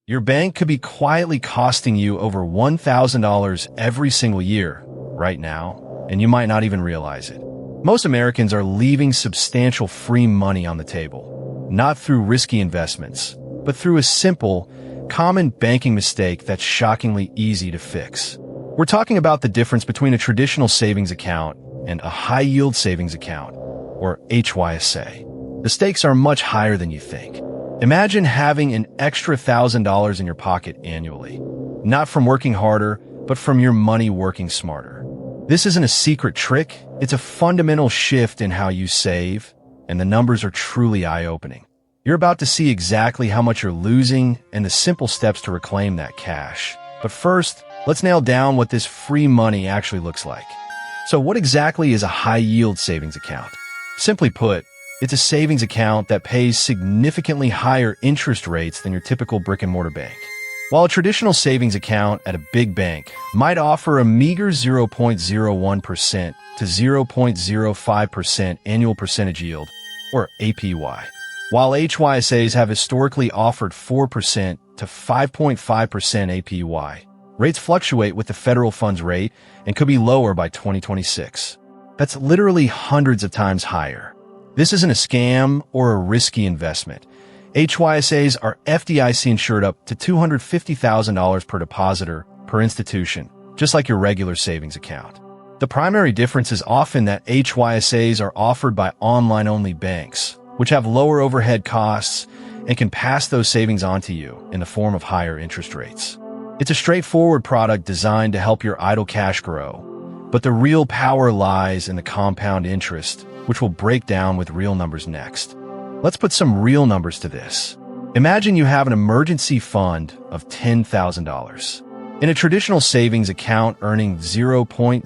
Your bank could be quietly costing you over $1,000 every single year right now, and you might not even realize it. Most Americans are leaving substantial free money on the table, not through risky investments, but through a simple, common banking mistake that's shockingly easy to fix. We're talking about the difference between a traditional savings account and a high-yield savings account, or HYSA. The stakes are much higher than you think. Imagine having an extra $1,000 in your pocket annually, not from working harder, but from your money working smarter. This isn't a secret trick, it's a fundamental shift in how you save, and the numbers are truly eye-opening. You're about to see exactly how much you're losing and the simple steps to reclaim that cash. But first, let's nail down what this free money actually looks like. So what exactly is a high-yield savings account? Simply put, it's a savings account that pays significantly higher interest rates than your typical brick-and-mortar bank. While a traditional savings account at a big bank might offer a meager 0.01% to 0.05% annual percentage yield, or APY, while HYSAs have historically offered 4% to 5.5% APY, rates fluctuate with the federal funds rate and could be lower by 2026. That's literally hundreds of times higher. This isn't a scam or a risky investment. HYSAs are FDIC insured up to $250,000 per depositor per institution, just like your regular savings account. The primary difference is often that HYSAs are offered by online-only banks, which have lower overhead costs and can pass those savings on to you in the form of higher interest rates. It's a straightforward product designed to help your idle cash grow, but the real power lies in the compound interest, which we'll break down with real numbers next. Let's put some real numbers to this. Imagine you have an emergency fund of $10,000. In a traditional savings account earning 0.05%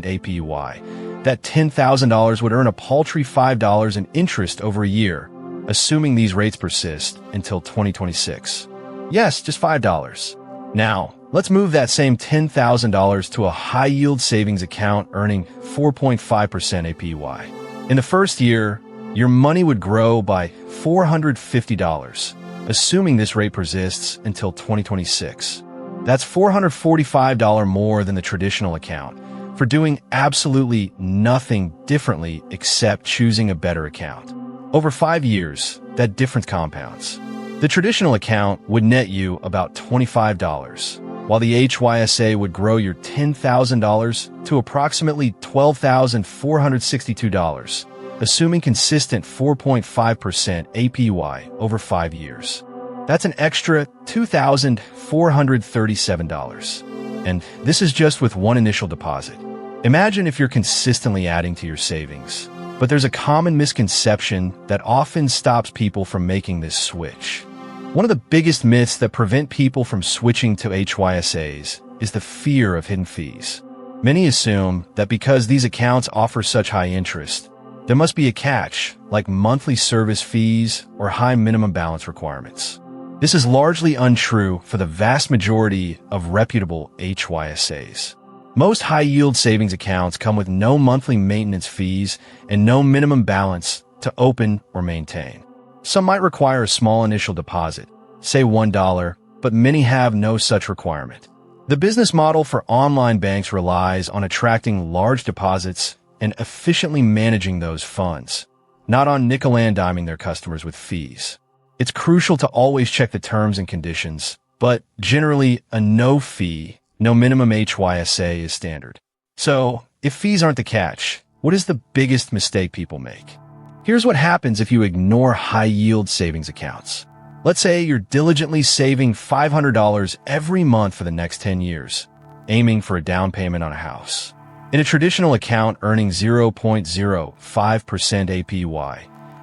APY, that $10,000 would earn a paltry $5 in interest over a year, assuming these rates persist until 2026. Yes, just $5. Now, let's move that same $10,000 to a high-yield savings account earning 4.5% APY. In the first year, your money would grow by $450, assuming this rate persists until 2026. That's $445 more than the traditional account for doing absolutely nothing differently except choosing a better account. Over 5 years, that difference compounds. The traditional account would net you about $25, while the HYSA would grow your $10,000 to approximately $12,462, assuming consistent 4.5% APY over 5 years. That's an extra $2,437. And this is just with one initial deposit. Imagine if you're consistently adding to your savings. But there's a common misconception that often stops people from making this switch. One of the biggest myths that prevent people from switching to HYSAs is the fear of hidden fees. Many assume that because these accounts offer such high interest, there must be a catch, like monthly service fees or high minimum balance requirements. This is largely untrue for the vast majority of reputable HYSAs. Most high-yield savings accounts come with no monthly maintenance fees and no minimum balance to open or maintain. Some might require a small initial deposit, say $1, but many have no such requirement. The business model for online banks relies on attracting large deposits and efficiently managing those funds, not on nickel-and-diming their customers with fees. It's crucial to always check the terms and conditions, but generally a no-fee, no minimum HYSA is standard. So, if fees aren't the catch, what is the biggest mistake people make? Here's what happens if you ignore high-yield savings accounts. Let's say you're diligently saving $500 every month for the next 10 years, aiming for a down payment on a house. In a traditional account earning 0.05% APY,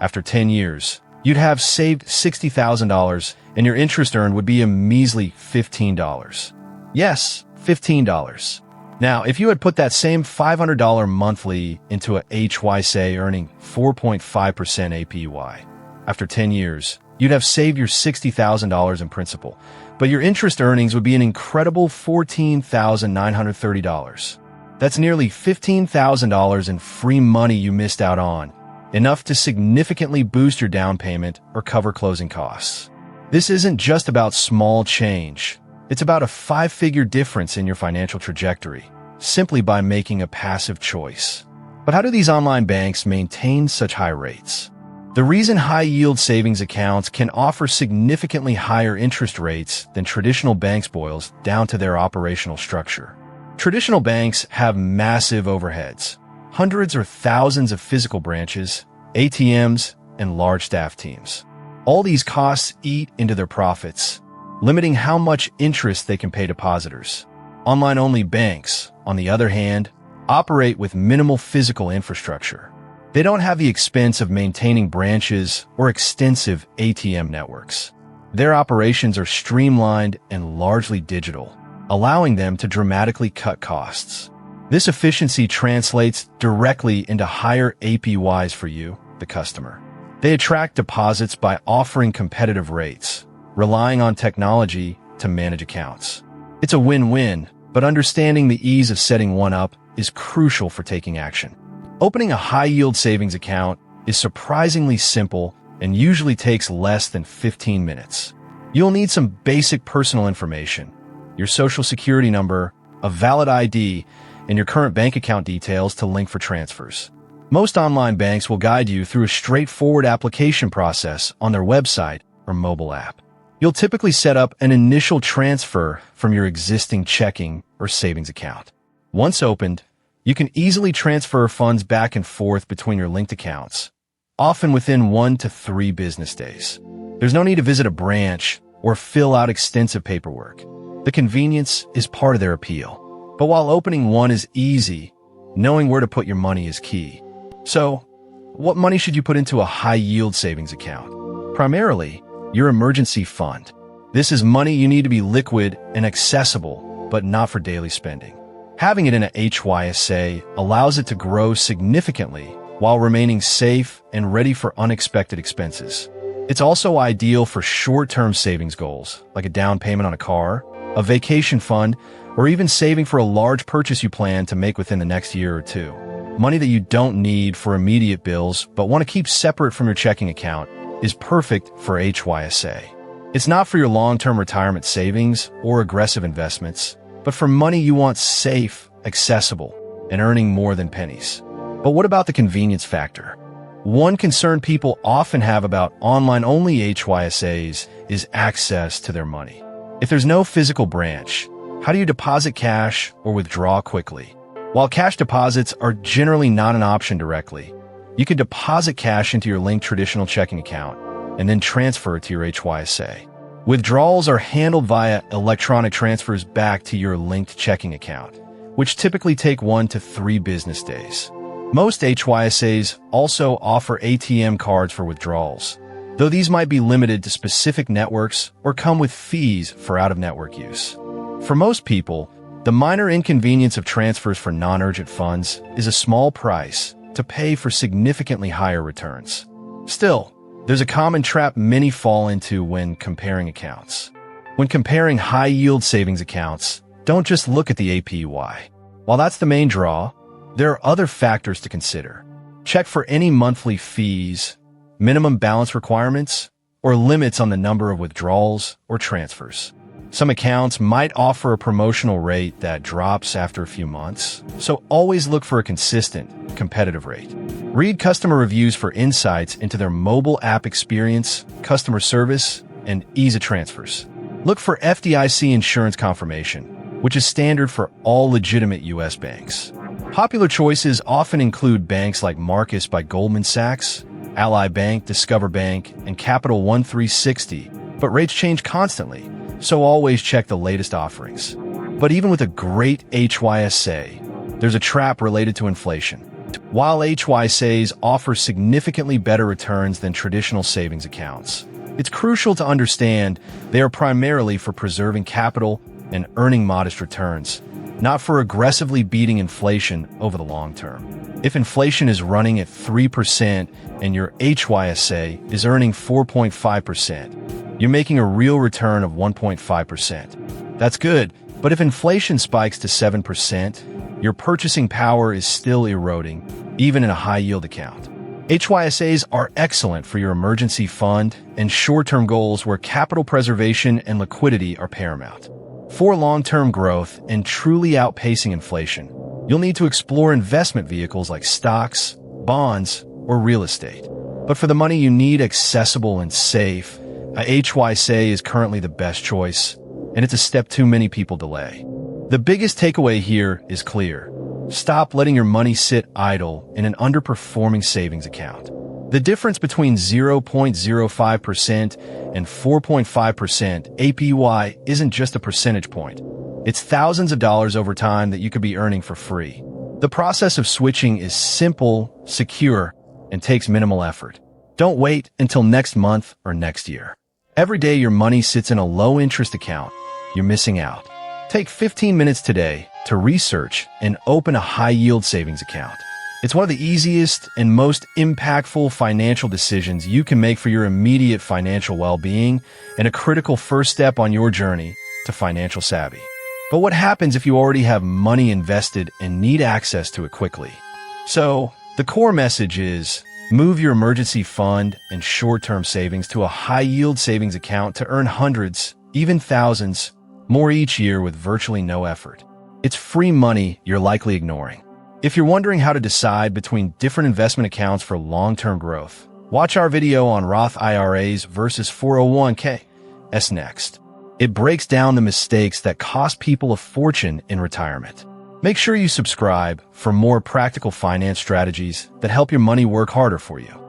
after 10 years, you'd have saved $60,000 and your interest earned would be a measly $15. Yes, $15. Now, if you had put that same $500 monthly into a HYSA earning 4.5% APY, after 10 years, you'd have saved your $60,000 in principal, but your interest earnings would be an incredible $14,930. That's nearly $15,000 in free money you missed out on, enough to significantly boost your down payment or cover closing costs. This isn't just about small change. It's about a 5-figure difference in your financial trajectory, simply by making a passive choice. But how do these online banks maintain such high rates? The reason high-yield savings accounts can offer significantly higher interest rates than traditional banks boils down to their operational structure. Traditional banks have massive overheads, hundreds or thousands of physical branches, ATMs, and large staff teams. All these costs eat into their profits, limiting how much interest they can pay depositors. Online-only banks, on the other hand, operate with minimal physical infrastructure. They don't have the expense of maintaining branches or extensive ATM networks. Their operations are streamlined and largely digital, allowing them to dramatically cut costs. This efficiency translates directly into higher APYs for you, the customer. They attract deposits by offering competitive rates, relying on technology to manage accounts. It's a win-win, but understanding the ease of setting one up is crucial for taking action. Opening a high-yield savings account is surprisingly simple and usually takes less than 15 minutes. You'll need some basic personal information, your social security number, a valid ID, and your current bank account details to link for transfers. Most online banks will guide you through a straightforward application process on their website or mobile app. You'll typically set up an initial transfer from your existing checking or savings account. Once opened, you can easily transfer funds back and forth between your linked accounts, often within 1 to 3 business days. There's no need to visit a branch or fill out extensive paperwork. The convenience is part of their appeal. But while opening one is easy, knowing where to put your money is key. So, what money should you put into a high-yield savings account? Primarily, your emergency fund. This is money you need to be liquid and accessible, but not for daily spending. Having it in a HYSA allows it to grow significantly while remaining safe and ready for unexpected expenses. It's also ideal for short-term savings goals, like a down payment on a car, a vacation fund, or even saving for a large purchase you plan to make within the next year or two. Money that you don't need for immediate bills but want to keep separate from your checking account is perfect for HYSA. It's not for your long-term retirement savings or aggressive investments, but for money you want safe, accessible, and earning more than pennies. But what about the convenience factor? One concern people often have about online-only HYSAs is access to their money. If there's no physical branch, how do you deposit cash or withdraw quickly? While cash deposits are generally not an option directly, you can deposit cash into your linked traditional checking account and then transfer it to your HYSA. Withdrawals are handled via electronic transfers back to your linked checking account, which typically take 1 to 3 business days. Most HYSAs also offer ATM cards for withdrawals, though these might be limited to specific networks or come with fees for out-of-network use. For most people, the minor inconvenience of transfers for non-urgent funds is a small price to pay for significantly higher returns. Still, there's a common trap many fall into when comparing accounts. When comparing high-yield savings accounts, don't just look at the APY. While that's the main draw, there are other factors to consider. Check for any monthly fees, minimum balance requirements, or limits on the number of withdrawals or transfers. Some accounts might offer a promotional rate that drops after a few months, so always look for a consistent, competitive rate. Read customer reviews for insights into their mobile app experience, customer service, and ease of transfers. Look for FDIC insurance confirmation, which is standard for all legitimate U.S. banks. Popular choices often include banks like Marcus by Goldman Sachs, Ally Bank, Discover Bank, and Capital One 360, but rates change constantly, so always check the latest offerings. But even with a great HYSA, there's a trap related to inflation. While HYSAs offer significantly better returns than traditional savings accounts, it's crucial to understand they are primarily for preserving capital and earning modest returns, not for aggressively beating inflation over the long term. If inflation is running at 3% and your HYSA is earning 4.5%, you're making a real return of 1.5%. That's good, but if inflation spikes to 7%, your purchasing power is still eroding, even in a high-yield account. HYSAs are excellent for your emergency fund and short-term goals where capital preservation and liquidity are paramount. For long-term growth and truly outpacing inflation, you'll need to explore investment vehicles like stocks, bonds, or real estate. But for the money you need accessible and safe, a HYSA is currently the best choice, and it's a step too many people delay. The biggest takeaway here is clear. Stop letting your money sit idle in an underperforming savings account. The difference between 0.05% and 4.5% APY isn't just a percentage point. It's thousands of dollars over time that you could be earning for free. The process of switching is simple, secure, and takes minimal effort. Don't wait until next month or next year. Every day your money sits in a low-interest account, you're missing out. Take 15 minutes today to research and open a high-yield savings account. It's one of the easiest and most impactful financial decisions you can make for your immediate financial well-being and a critical first step on your journey to financial savvy. But what happens if you already have money invested and need access to it quickly? So, the core message is, move your emergency fund and short-term savings to a high-yield savings account to earn hundreds, even thousands, more each year with virtually no effort. It's free money you're likely ignoring. If you're wondering how to decide between different investment accounts for long-term growth, watch our video on Roth IRAs versus 401ks next. It breaks down the mistakes that cost people a fortune in retirement. Make sure you subscribe for more practical finance strategies that help your money work harder for you.